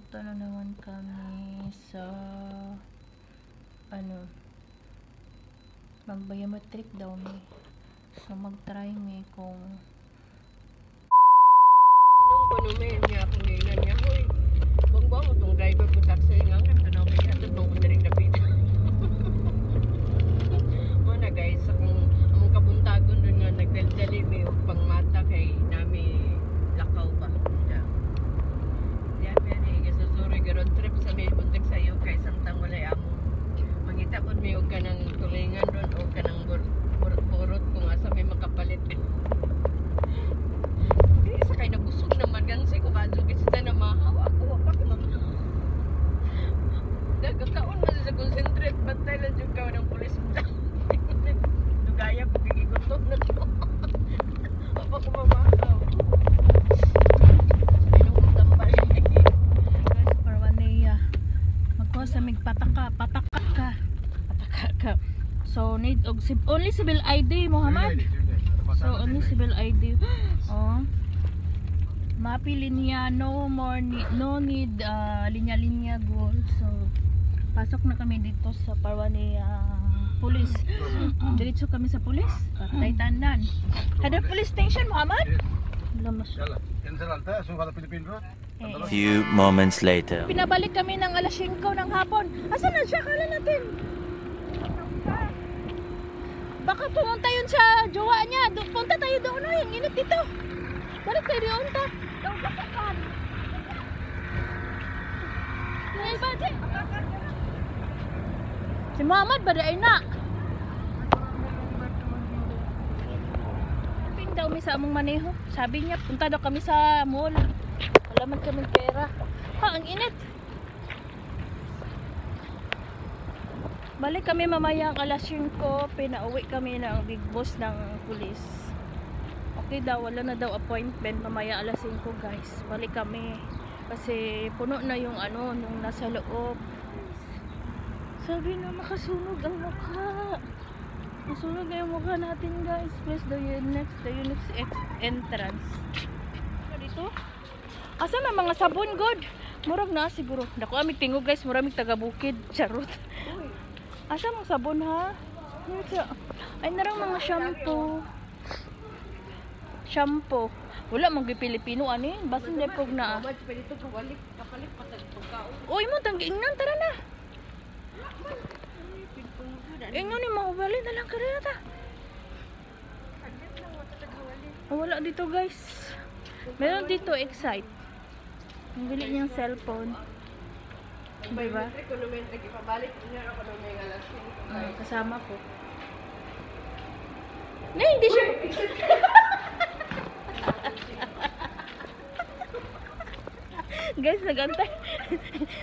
Punta na naman kami sa mag-biometric daw mi. So mag-try mi kung inong konomen niya kung nilan niya hoy. Bang utong driver ko taxi nga tanaw kay ato tong diri dapit. Mana guys, among kabuntagon dun nga nagdali mi og pangmata kay nami lakaw ba. Road trip sa may buntik sayo kay samtang walay amo mangita pod mi og kanang tulingan ron o kanang burot kung asa may makapalit sa kay nabusog na magansi ko kadto kita na mahaw ako wa pa nagkakaon man sa concentrate bantay lang jud ka ng pulis dugaya ko gigutom na ko apa ko mamahaw. sa migpataka ka. So need og only civil ID, Muhammad. So only civil ID. Oh. Mapili niya no need linya-linya goal. So pasok na kami dito sa Parwanea police. Diretso kami sa police. Patay tanan. Kada police station, Muhammad. Lamas. Few moments later. Pinabalik kami ng alas 5 ng hapon. Asan na siya? Kala natin. Baka pumunta yun sa jowa niya. Punta tayo doon. Ay, ang init dito. Balik tayo doon ta. Doon ka sa kan. Si Muhammad ba dahil na? Ping daw mi sa among maneho. Sabi niya, punta daw kami sa mall. Alaman kami pera. Ha, ang init. Balik kami mamayang alas 5. Pinauwi kami ng big boss ng pulis. Okay daw, wala na daw appointment mamaya alas 5 guys. Balik kami. Kasi puno na yung nung nasa loob. Sabi na makasunog ang mukha. Masunog na yung mukha natin guys. Please the next entrance. Dito? Asa may mga sabon god? Murag na siguro. Dako amig tingog guys, murag mig taga bukid. Charot. Asa mga sabon ha? Ay narang mga shampoo. Wala mang Pilipino ani, basin lepog na. Oy mo tanggiingnan tara na. Ingnan ni mahubali na lang kada ta. Wala dito guys. Meron dito Excite. Ang bili niyang cellphone. Diba? Kasama ko. Na hindi siya. Guys,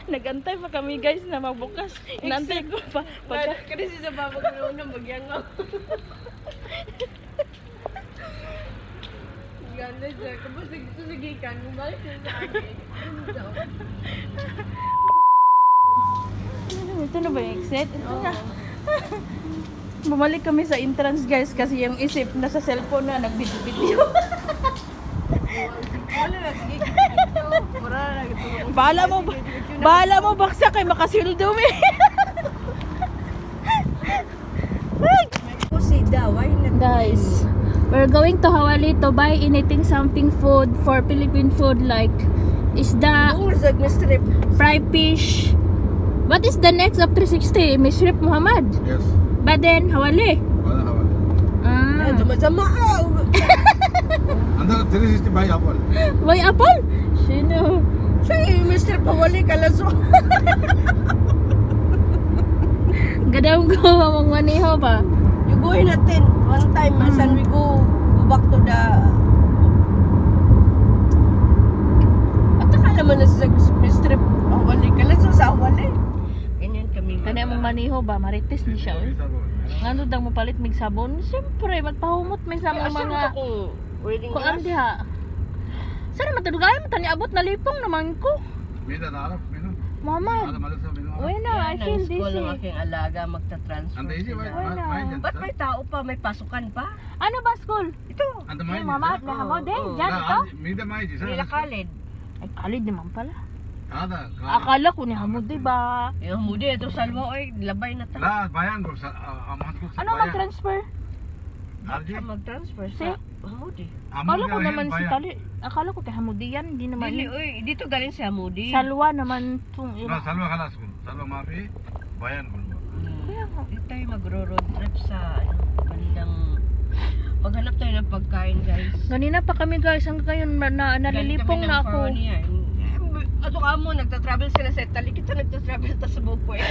nagantay pa kami guys na magbukas. Inantay ko pa. Kasi sa babag na unang magyangaw. Ganda siya. Kapag sige ka, bumalik siya sa akin. Ito na ba yung exit? Ito na. Bumalik kami sa entrance guys kasi yung isip nasa cellphone na nagbidyo-bidyo. Bahala mo baksa kay makasildo mi. Guys, we're going to Hawali to buy anything something food for Philippine food like isda, fried fish. What is the next of 360? Misrip Muhammad? Yes. But then Hawali? Hawali. Sama-sama Under 360 buy apple. Buy apple? Sino? Siya Mr. Pawali Kalaso. Gadawang ko mamang maniho ba? You go in natin one time and we go back to the at akala mo na sa Mr. Pawali Kalaso sa Hawali. Ganyan kami. Kanya mong maniho ba? Marites ni siya. Ngano daw mo palit mig sabon? Siyempre, magpahumot may sa mga kuan diha. Sana matadugay mo tani abot na lipong naman ko. Mida na arap, minum. Mama. Uy na, I feel this. School ng aking alaga magta-transfer. Anda easy, Ba't may tao pa? May pasukan pa? Ano ba school? Ito. Anda Ay, mai. mama, nahamo din. Diyan ito? Mida mai, Nila Khalid. Ay, Khalid naman pala. هذا Akala ko ni hamod, di ba? Yung mudi, ito salwa, oy, labay na ta. لا بيان قول Ano mag-transfer? Arji? Mag-transfer Si? sa Hamudi. Akala ko naman si Tali. Akala ko kay Hamudi yan. Hindi naman. Dili, oy, dito galing si Hamudi. Salwa naman itong لا ila. سلوى خلاص قول سلوى ما في بيان قول Kaya nga. Dito tayo magro-road trip sa bandang... Maghanap tayo ng pagkain, guys. Ganina pa kami guys. Hanggang ngayon nalilipong na ako. Ato ka mo, nagta-travel sila sa Italy. Kita nagta-travel ta sa Bukwet.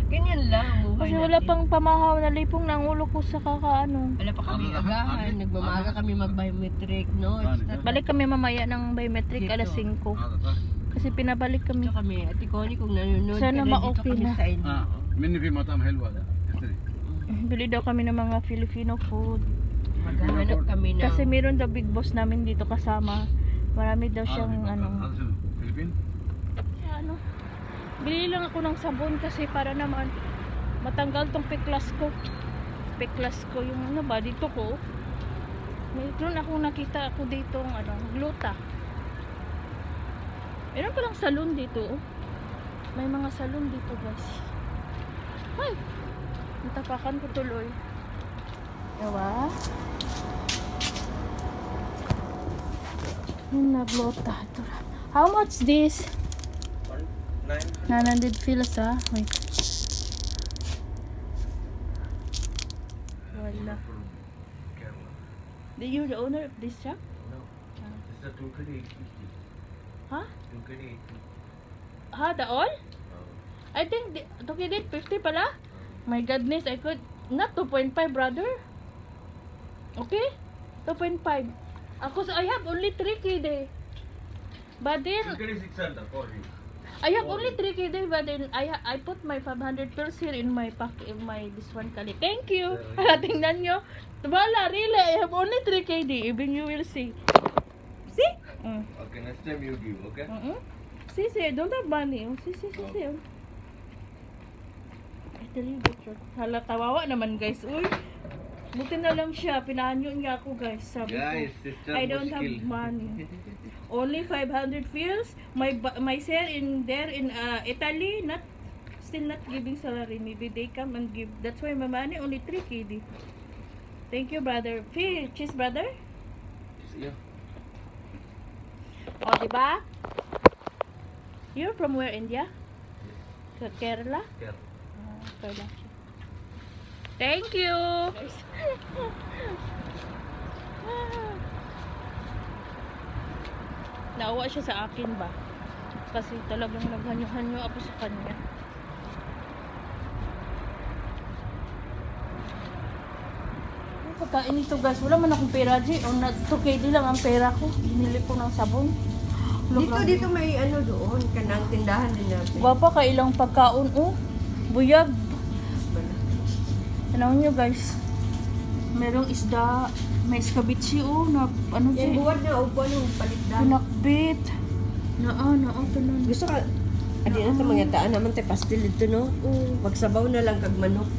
Ganyan lang. Buhay Kasi wala natin. pang pamahaw. Nalipong na ang ulo ko sa kakaano. Wala pa kami agahan. Nagmamaga kami mag-biometric, no? It's not Balik kami mamaya ng biometric Dito. alas 5. هذا صح Kasi pinabalik kami. Dito kami. Ate Connie, kung nanonood Sana ka ma-okay dito kami na. sa inyo. مني في مطعم حلو هذا اشتري Bili daw kami ng mga Filipino food. Maghahanap kami ng... Kasi meron daw big boss namin dito kasama. Marami daw siyang ano. هذا شنو فلبين Ano? Bili lang ako ng sabon kasi para naman matanggal tong piklas ko. Piklas ko yung ano ba dito ko. Mayroon akong nakita ako dito ng ano, gluta. Meron pa lang salon dito. Oh. May mga salon dito, guys. Ay! Natapakan ko tuloy. Diba? Yung naglota. Ito. How much this? 900 filas ah. Wait. Wala. Are you the owner of this shop? It's a Tukadi 850. Huh? Tukadi Ha, the all? I think okay did 50 pala. My goodness, I could not 2.5 brother. Okay? 2.5. Ako I have only 3 KD. But then 850. Tukadi 600 for you. I have only 3 KD, but then I put my 500 pills here in my pack, in my this one kali. Thank you. Tingnan nyo. Wala, really. I have only 3 KD. Even you will see. See? Mm. Okay, next time you give, okay? See, I don't have money. See. I tell you the truth. Hala, tawawa naman guys. Uy. Buti na lang siya. Pinahanyo niya ako guys. Sabi Guys, ko, sister I don't have muskil. money. Only 500 fills. My sir in there in Italy, still not giving salary. Maybe they come and give. That's why my money only 3 KD. Thank you, brother. Cheese, brother. Yeah. O, diba? You're from where, India? Kerala? Care. Kerala. Thank you! Naawa siya sa akin ba? Kasi talagang naghanyo-hanyo ako sa kanya. Ang pagkain nito guys, wala man akong pera G. O 2KD lang ang pera ko. Binili ko ng sabon. Dito may ano doon, kanang tindahan din natin. Baba ka ilang pagkaon oh. Buyag. Tanawin nyo guys. Merong isda. May escabeche oh. Na, ano Yan siya? buwan na, upo nung palitdan. Pinakbit. Tanan. Gusto ka, adi na ito mga taan naman tayo pastil dito, no? Oh. Magsabaw na lang kag manok.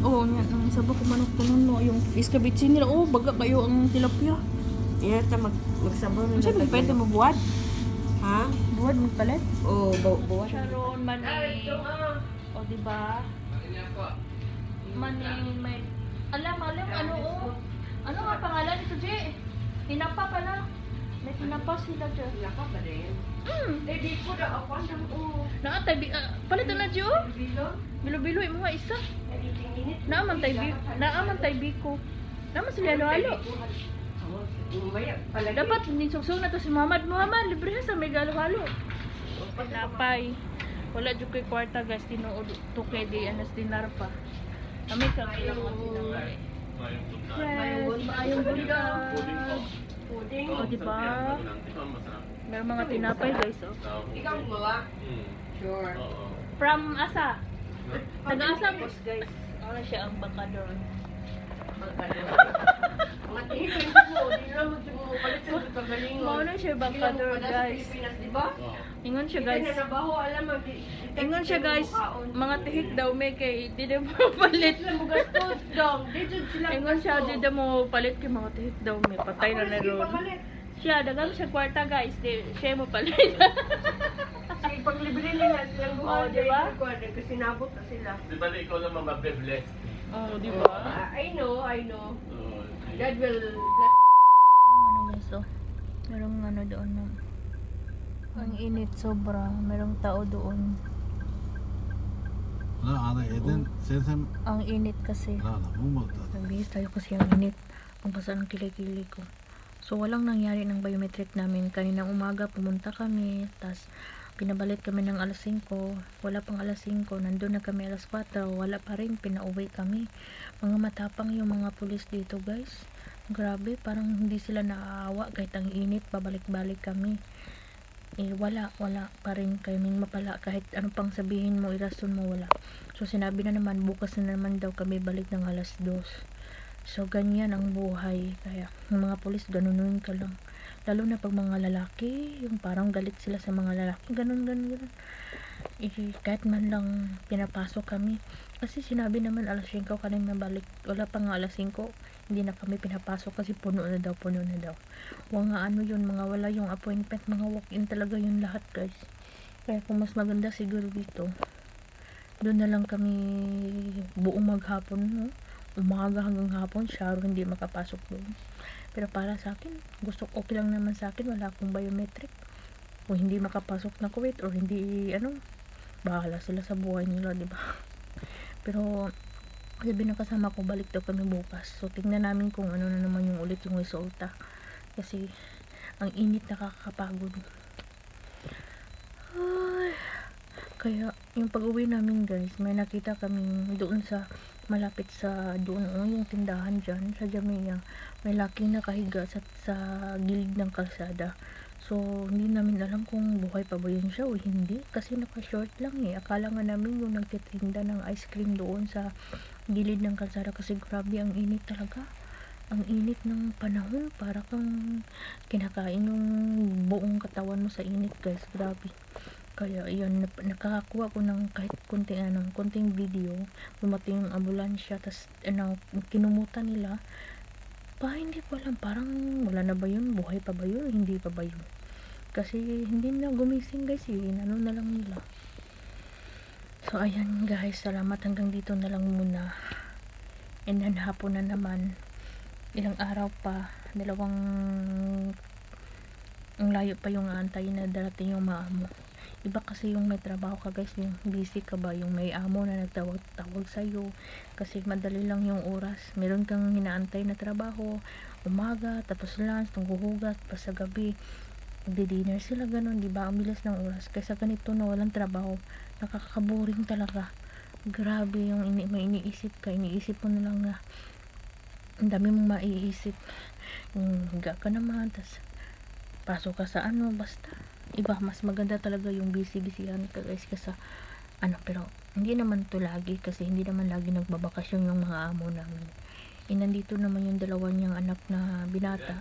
Oo, yan. Ang sabak ko manok tanan no. Yung escabeche nila. Oh, baga kayo ang tilapia. Yan ta magsabaw na Ano siya, lang. may pwede mo buwad? Ha? Buwad mo palit? Oo, buwan. Sharon, mani. O, diba? Mani, may... Alam, ano oh. Ano nga pangalan nito, Je? Tinapa pala. May tinapa sila, Je. Laka ba rin? Di ko na ako ng Naatay, palitan na, Je, oh. Bilo-bilo, yung mga isa. Naaman tay biko. Naaman sila halo-halo. Umaya, palagi. Dapat nisusog na to si Muhammad. Muhammad, libre sa may halo-halo. Napay. Wala dyan ko'y kwarta, guys. Tinuod. Tukay di, anas dinar pa. Kami ka kailang matinamay. Yes, maayong bundag. Puding. O, diba? Meron mga tinapay, guys, oh. Ikaw gumawa? Sure. From asa? Taga-asa, boss, guys. Ano siya ang bakador. Matihip mo, di na mo palit sa pagalingon. Mauna siya bakador, guys. Diba? Ingon siya, guys. Nabaho, alam mo. Ingon siya, guys. Mga tihik daw may kay di na mo palit. Gastos daw. Dito sila. Ingon siya, di na mo palit kay mga tihik daw may patay na ron. Siya, dagang siya kwarta guys. Siya mo pala. Sige, paglibre nila silang Oh, di ba? Kasi nabot na sila. Di ba ikaw naman mabe-bless? Oh, di ba? I know. Oh, God will bless. Ano guys, oh. Merong ano doon na. Ang init sobra. Merong tao doon. لا هذا إذن سيسم Ang init kasi. لا مو مقطع Nagbihis tayo kasi ang init. Ang basa ng kilikili ko. So, walang nangyari ng biometric namin. Kaninang umaga, pumunta kami. Tapos, pinabalik kami ng alas 5. Wala pang alas 5. Nandun na kami alas 4. Wala pa rin. Pinauwi kami. Mga matapang yung mga pulis dito, guys. Grabe. Parang hindi sila naaawa. Kahit ang init, babalik-balik kami. Wala pa rin kaming mapala. Kahit ano pang sabihin mo, irason mo, wala. So, sinabi na naman, bukas na naman daw kami balik ng alas 2. So, ganyan ang buhay. Kaya, yung mga pulis, ganunin ka lang. Lalo na pag mga lalaki, yung parang galit sila sa mga lalaki. Ganun. Kahit man lang pinapasok kami. Kasi sinabi naman alas 5 kami mabalik. Wala pa nga alas 5. Hindi na kami pinapasok kasi puno na daw. Mga ano yun, mga wala yung appointment. Mga walk-in talaga yung lahat, guys. Kaya kung mas maganda siguro dito, doon na lang kami buong maghapon, no? Umaga hanggang hapon, syaro hindi makapasok doon. Pero para sa akin, okay lang naman sa akin, wala akong biometric. O hindi makapasok na Kuwait, or hindi, bahala sila sa buhay nila, di ba? Pero, sabi ng kasama ko, balik daw kami bukas. So, tingnan namin kung ano na naman yung ulit yung resulta. Kasi, ang init nakakapagod. Ay, kaya, yung pag-uwi namin, guys, may nakita kaming doon sa malapit sa doon yung tindahan dyan sa Jamia, may laki nakahiga sa gilid ng kalsada. So hindi namin alam kung buhay pa ba yun siya o hindi, kasi naka-short lang akala nga namin yung nagtitinda ng ice cream doon sa gilid ng kalsada, kasi grabe ang init talaga. Ang init ng panahon, para kang kinakain yung buong katawan mo sa init, guys. Grabe. Kaya yun, nakakakuha ko ng kahit konting video. Dumating yung ambulansya, tas kinumutan nila. Hindi ko alam, parang wala na ba yun, buhay pa ba yun, hindi pa ba yun, kasi hindi na gumising, guys. Ano na lang nila. So ayan, guys, salamat, hanggang dito na lang muna. And then hapon na naman, ilang araw pa, ang layo pa yung antay na darating yung maamo. Iba kasi yung may trabaho ka, guys, yung busy ka ba, yung may amo na nagtawag sa'yo, kasi madali lang yung oras. Meron kang hinaantay na trabaho, umaga, tapos lunch, tungguhugas, pa sa gabi, magdi-dinner sila, ganun, diba? Ang bilis ng oras. Kaysa ganito na walang trabaho, nakakaboring talaga. Grabe yung may iniisip ka, iniisip mo na lang na ang dami mong maiisip. Higa ka naman, tas pasok ka sa basta iba, mas maganda talaga yung busy-busyhan ka, guys, kasi pero hindi naman to lagi, kasi hindi naman lagi nagbabakasyon yung mga amo namin. Nandito naman yung dalawa niyang anak na binata.